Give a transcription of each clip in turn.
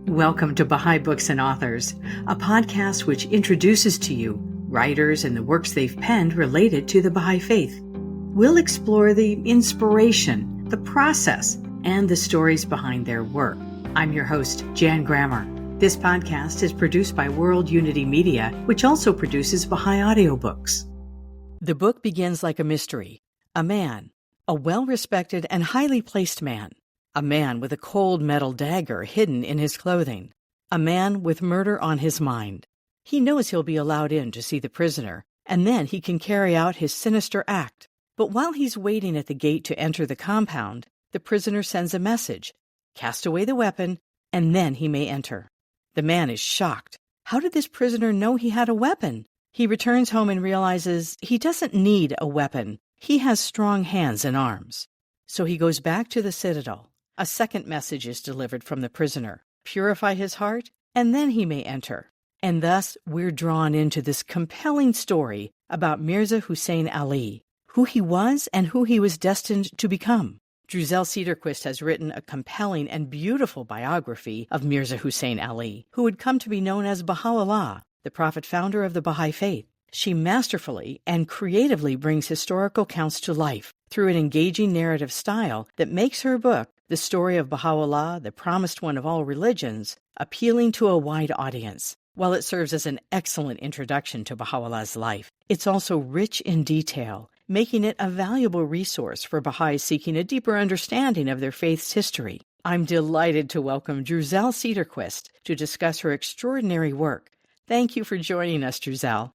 Welcome to Baha'i Books and Authors, a podcast which introduces to you writers and the works they've penned related to the Baha'i Faith. We'll explore the inspiration, the process, and the stories behind their work. I'm your host, Jan Grammer. This podcast is produced by World Unity Media, which also produces Baha'i audiobooks. The book begins like a mystery. A man, a well-respected and highly placed man. A man with a cold metal dagger hidden in his clothing. A man with murder on his mind. He knows he'll be allowed in to see the prisoner, and then he can carry out his sinister act. But while he's waiting at the gate to enter the compound, the prisoner sends a message. Cast away the weapon, and then he may enter. The man is shocked. How did this prisoner know he had a weapon? He returns home and realizes he doesn't need a weapon. He has strong hands and arms. So he goes back to the citadel. A second message is delivered from the prisoner. Purify his heart, and then he may enter. And thus, we're drawn into this compelling story about Mirza Hussein Ali, who he was and who he was destined to become. Druzel Cederquist has written a compelling and beautiful biography of Mirza Hussein Ali, who would come to be known as Baha'u'llah, the prophet founder of the Baha'i Faith. She masterfully and creatively brings historical accounts to life through an engaging narrative style that makes her book, The Story of Baha'u'llah, the promised one of all religions, appealing to a wide audience. While it serves as an excellent introduction to Baha'u'llah's life, it's also rich in detail, making it a valuable resource for Baha'is seeking a deeper understanding of their faith's history. I'm delighted to welcome Druzel Cederquist to discuss her extraordinary work. Thank you for joining us, Druzel.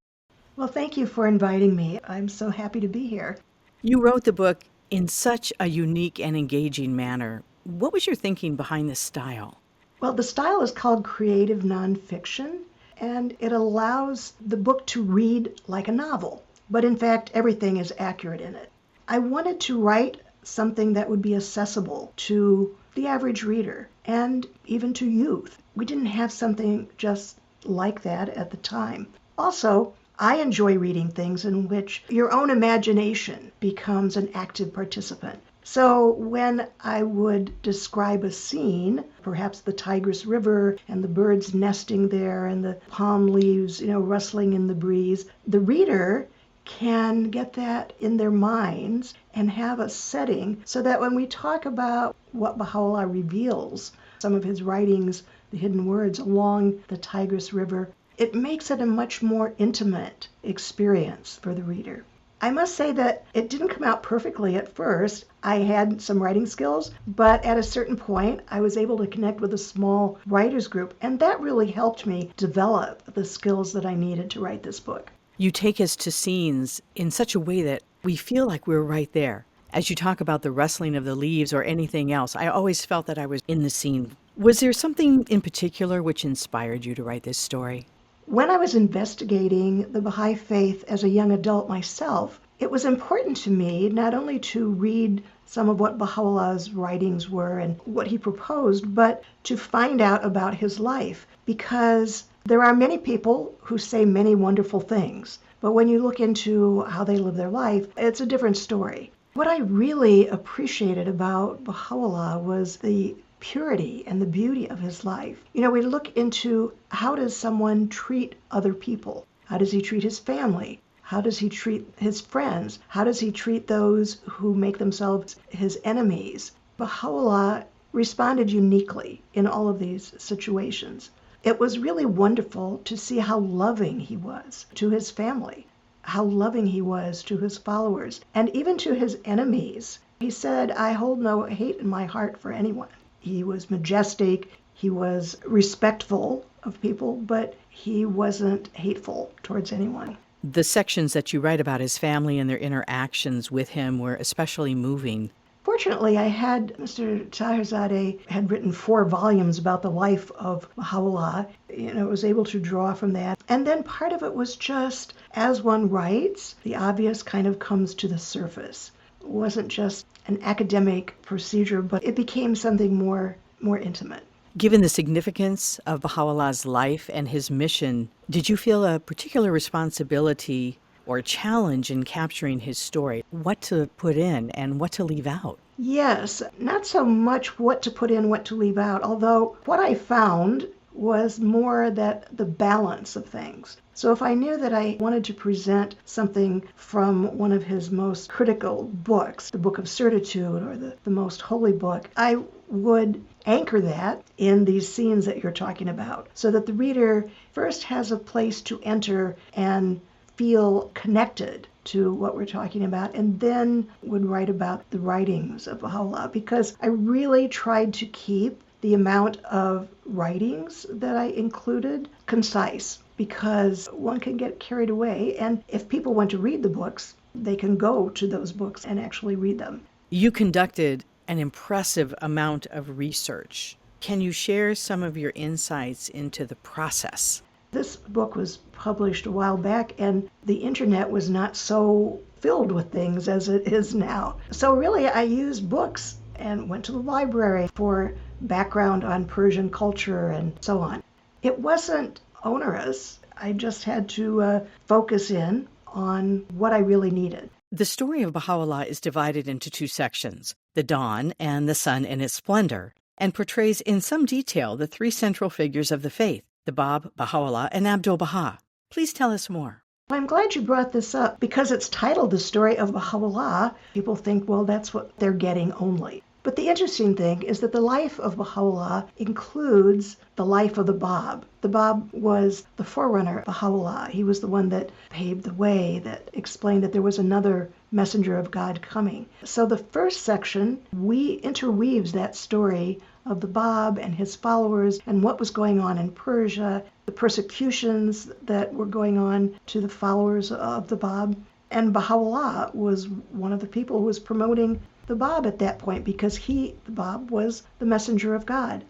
Well, thank you for inviting me. I'm so happy to be here. You wrote the book in such a unique and engaging manner. What was your thinking behind this style? Well, the style is called creative nonfiction, and it allows the book to read like a novel. But in fact, everything is accurate in it. I wanted to write something that would be accessible to the average reader and even to youth. We didn't have something just like that at the time. Also, I enjoy reading things in which your own imagination becomes an active participant. So when I would describe a scene, perhaps the Tigris River and the birds nesting there and the palm leaves, rustling in the breeze, the reader can get that in their minds and have a setting so that when we talk about what Baha'u'llah reveals, some of his writings, the hidden words along the Tigris River, it makes it a much more intimate experience for the reader. I must say that it didn't come out perfectly at first. I had some writing skills, but at a certain point, I was able to connect with a small writers group, and that really helped me develop the skills that I needed to write this book. You take us to scenes in such a way that we feel like we're right there. As you talk about the rustling of the leaves or anything else, I always felt that I was in the scene. Was there something in particular which inspired you to write this story? When I was investigating the Baha'i Faith as a young adult myself, it was important to me not only to read some of what Baha'u'llah's writings were and what he proposed, but to find out about his life, because there are many people who say many wonderful things, but when you look into how they live their life, it's a different story. What I really appreciated about Baha'u'llah was the purity and the beauty of his life. We look into how does someone treat other people? How does he treat his family? How does he treat his friends? How does he treat those who make themselves his enemies? Baha'u'llah responded uniquely in all of these situations. It was really wonderful to see how loving he was to his family, how loving he was to his followers, and even to his enemies. He said, "I hold no hate in my heart for anyone." He was majestic, he was respectful of people, but he wasn't hateful towards anyone. The sections that you write about his family and their interactions with him were especially moving. Fortunately, Mr. Taherzadeh had written 4 volumes about the life of Baha'u'llah. I was able to draw from that. And then part of it was just, as one writes, the obvious kind of comes to the surface. It wasn't just an academic procedure, but it became something more intimate. Given the significance of Baha'u'llah's life and his mission, did you feel a particular responsibility or challenge in capturing his story? What to put in and what to leave out? Yes, not so much what to put in, what to leave out, although what I found was more that the balance of things. So if I knew that I wanted to present something from one of his most critical books, the Book of Certitude or the Most Holy Book, I would anchor that in these scenes that you're talking about so that the reader first has a place to enter and feel connected to what we're talking about, and then would write about the writings of Baha'u'llah, because I really tried to keep the amount of writings that I included concise, because one can get carried away, and if people want to read the books, they can go to those books and actually read them. You conducted an impressive amount of research. Can you share some of your insights into the process? This book was published a while back, and the internet was not so filled with things as it is now. So really, I used books and went to the library for background on Persian culture and so on. It wasn't onerous. I just had to focus in on what I really needed. The story of Baha'u'llah is divided into two sections, the dawn and the sun in its splendor, and portrays in some detail the three central figures of the faith, the Bab, Baha'u'llah, and Abdul-Baha. Please tell us more. I'm glad you brought this up because it's titled The Story of Baha'u'llah. People think, well, that's what they're getting only. But the interesting thing is that the life of Baha'u'llah includes the life of the Bab. The Bab was the forerunner of Baha'u'llah. He was the one that paved the way, that explained that there was another messenger of God coming. So the first section interweaves that story of the Bab and his followers and what was going on in Persia, the persecutions that were going on to the followers of the Bab. And Baha'u'llah was one of the people who was promoting the Bab at that point because the Bab was the messenger of God.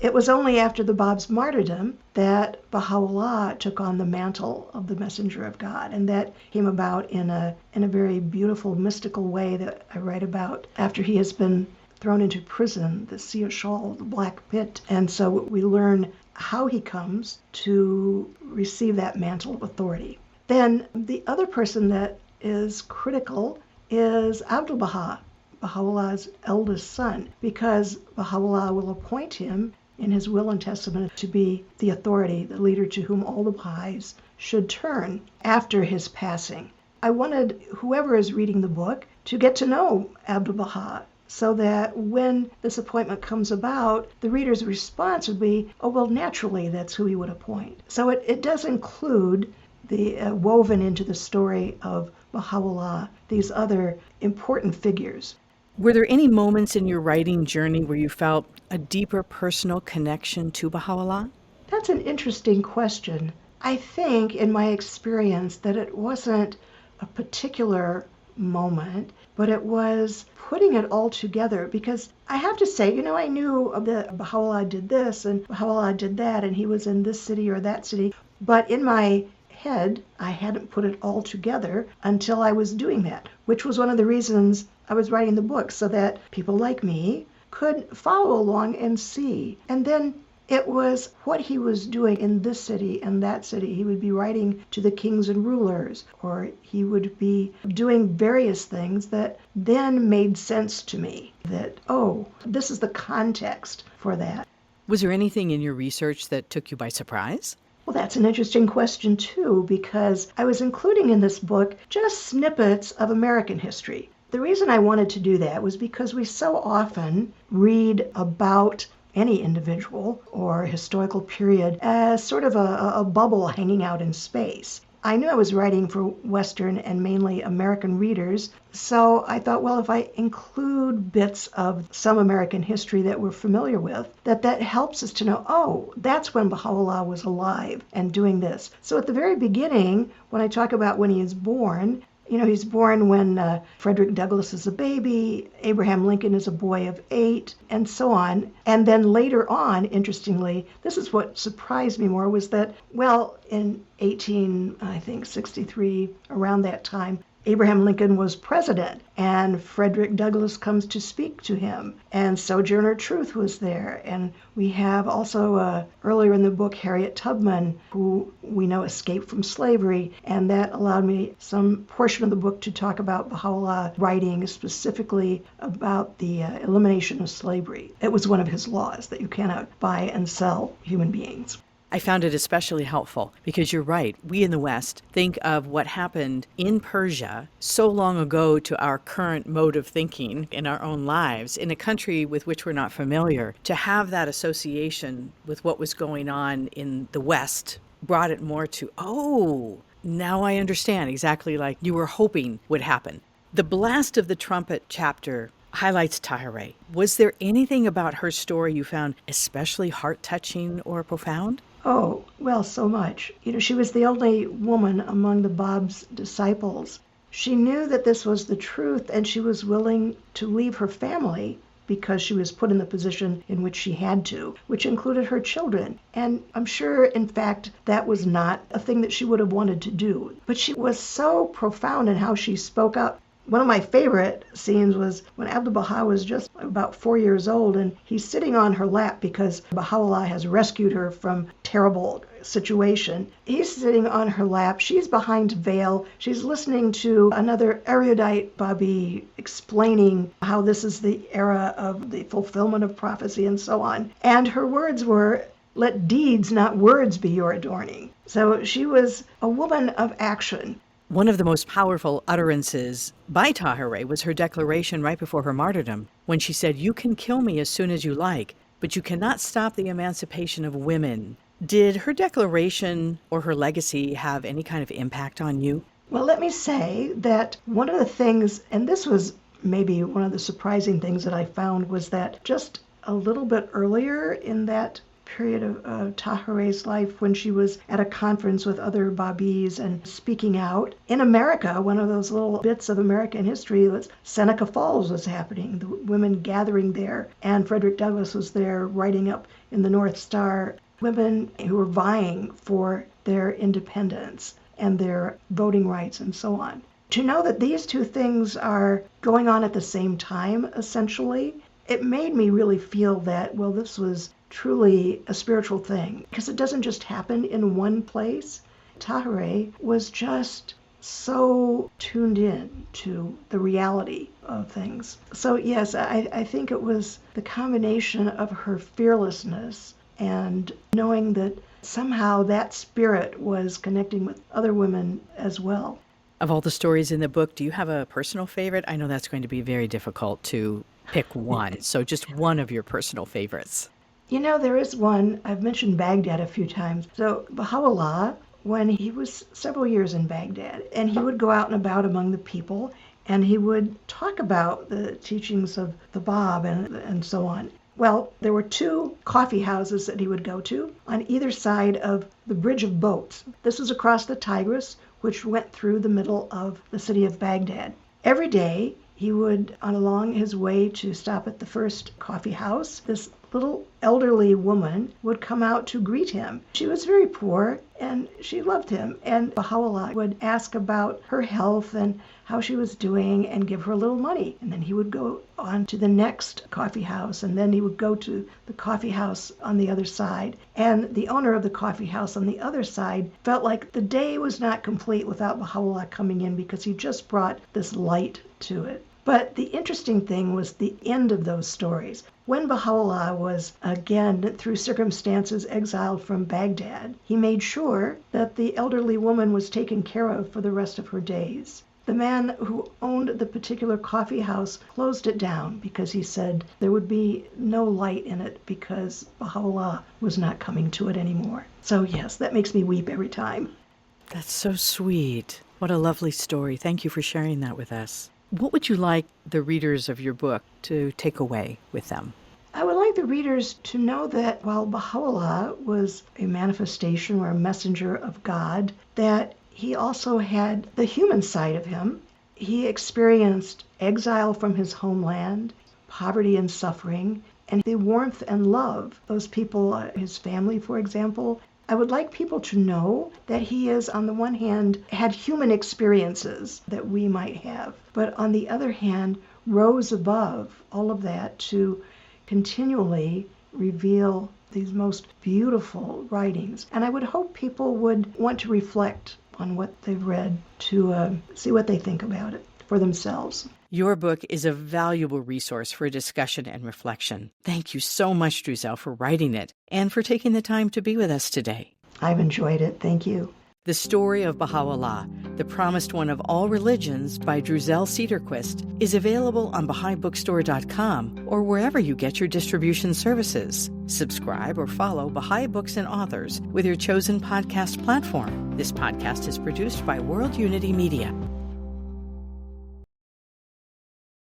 It was only after the Bab's martyrdom that Baha'u'llah took on the mantle of the messenger of God, and that came about in a very beautiful, mystical way that I write about after he has been thrown into prison, the Siyah, the Black Pit. And so we learn how he comes to receive that mantle of authority. Then the other person that is critical is Abdul-Baha, Baha'u'llah's eldest son, because Baha'u'llah will appoint him in his will and testament to be the authority, the leader to whom all the Baha'is should turn after his passing. I wanted whoever is reading the book to get to know Abdul-Baha, so that when this appointment comes about, the reader's response would be, oh, well, naturally, that's who he would appoint. So it does include the woven into the story of Baha'u'llah, these other important figures. Were there any moments in your writing journey where you felt a deeper personal connection to Baha'u'llah? That's an interesting question. I think, in my experience, that it wasn't a particular moment, but it was putting it all together, because I have to say, I knew that Baha'u'llah did this and Baha'u'llah did that, and he was in this city or that city, but in my head, I hadn't put it all together until I was doing that, which was one of the reasons I was writing the book, so that people like me could follow along and see. And then it was what he was doing in this city and that city. He would be writing to the kings and rulers, or he would be doing various things that then made sense to me, that, oh, this is the context for that. Was there anything in your research that took you by surprise? Well, that's an interesting question, too, because I was including in this book just snippets of American history. The reason I wanted to do that was because we so often read about any individual or historical period as sort of a bubble hanging out in space. I knew I was writing for Western and mainly American readers, so I thought, well, if I include bits of some American history that we're familiar with, that helps us to know, oh, that's when Baha'u'llah was alive and doing this. So at the very beginning, when I talk about when he is born, he's born when Frederick Douglass is a baby, Abraham Lincoln is a boy of 8, and so on. And then later on, interestingly, this is what surprised me more, was that, well, in 1863, around that time, Abraham Lincoln was president, and Frederick Douglass comes to speak to him, and Sojourner Truth was there. And we have also earlier in the book Harriet Tubman, who we know escaped from slavery, and that allowed me some portion of the book to talk about Baha'u'llah writing specifically about the elimination of slavery. It was one of his laws that you cannot buy and sell human beings. I found it especially helpful because you're right. We in the West think of what happened in Persia so long ago to our current mode of thinking in our own lives in a country with which we're not familiar. To have that association with what was going on in the West brought it more to, oh, now I understand exactly like you were hoping would happen. The Blast of the Trumpet chapter highlights Tahirih. Was there anything about her story you found especially heart-touching or profound? Oh, well, so much. She was the only woman among the Bab's disciples. She knew that this was the truth, and she was willing to leave her family because she was put in the position in which she had to, which included her children. And I'm sure, in fact, that was not a thing that she would have wanted to do. But she was so profound in how she spoke up. One of my favorite scenes was when Abdu'l-Baha was just about 4 years old, and he's sitting on her lap because Baha'u'llah has rescued her from a terrible situation. He's sitting on her lap. She's behind veil. She's listening to another erudite Babi explaining how this is the era of the fulfillment of prophecy and so on. And her words were, "Let deeds, not words, be your adorning." So she was a woman of action. One of the most powerful utterances by Tahirih was her declaration right before her martyrdom, when she said, "You can kill me as soon as you like, but you cannot stop the emancipation of women." Did her declaration or her legacy have any kind of impact on you? Well, let me say that one of the things, and this was maybe one of the surprising things that I found, was that just a little bit earlier in that period of Tahirih's life, when she was at a conference with other Babis and speaking out. In America, one of those little bits of American history was Seneca Falls was happening, the women gathering there, and Frederick Douglass was there writing up in the North Star, women who were vying for their independence and their voting rights and so on. To know that these two things are going on at the same time, essentially, it made me really feel that, well, this was truly a spiritual thing, because it doesn't just happen in one place. Tahirih was just so tuned in to the reality of things. So yes, I think it was the combination of her fearlessness and knowing that somehow that spirit was connecting with other women as well. Of all the stories in the book, do you have a personal favorite? I know that's going to be very difficult to pick one, so just one of your personal favorites. There is one. I've mentioned Baghdad a few times. So Baha'u'llah, when he was several years in Baghdad, and he would go out and about among the people, and he would talk about the teachings of the Bab and so on. Well, there were 2 coffee houses that he would go to on either side of the bridge of boats. This was across the Tigris, which went through the middle of the city of Baghdad. Every day, he would, along his way to stop at the first coffee house, this little elderly woman would come out to greet him. She was very poor, and she loved him. And Baha'u'llah would ask about her health and how she was doing and give her a little money. And then he would go on to the next coffee house, and then he would go to the coffee house on the other side. And the owner of the coffee house on the other side felt like the day was not complete without Baha'u'llah coming in, because he just brought this light to it. But the interesting thing was the end of those stories. When Baha'u'llah was, again, through circumstances, exiled from Baghdad, he made sure that the elderly woman was taken care of for the rest of her days. The man who owned the particular coffee house closed it down because he said there would be no light in it because Baha'u'llah was not coming to it anymore. So yes, that makes me weep every time. That's so sweet. What a lovely story. Thank you for sharing that with us. What would you like the readers of your book to take away with them? I would like the readers to know that while Baha'u'llah was a manifestation or a messenger of God, that he also had the human side of him. He experienced exile from his homeland, poverty and suffering, and the warmth and love. Those people, his family, for example, I would like people to know that he has, on the one hand, had human experiences that we might have, but on the other hand, rose above all of that to continually reveal these most beautiful writings. And I would hope people would want to reflect on what they've read to see what they think about it for themselves. Your book is a valuable resource for discussion and reflection. Thank you so much, Druzel, for writing it and for taking the time to be with us today. I've enjoyed it. Thank you. The Story of Baha'u'llah, the Promised One of All Religions by Druzel Cederquist, is available on BahaiBookstore.com or wherever you get your distribution services. Subscribe or follow Baha'i Books and Authors with your chosen podcast platform. This podcast is produced by World Unity Media.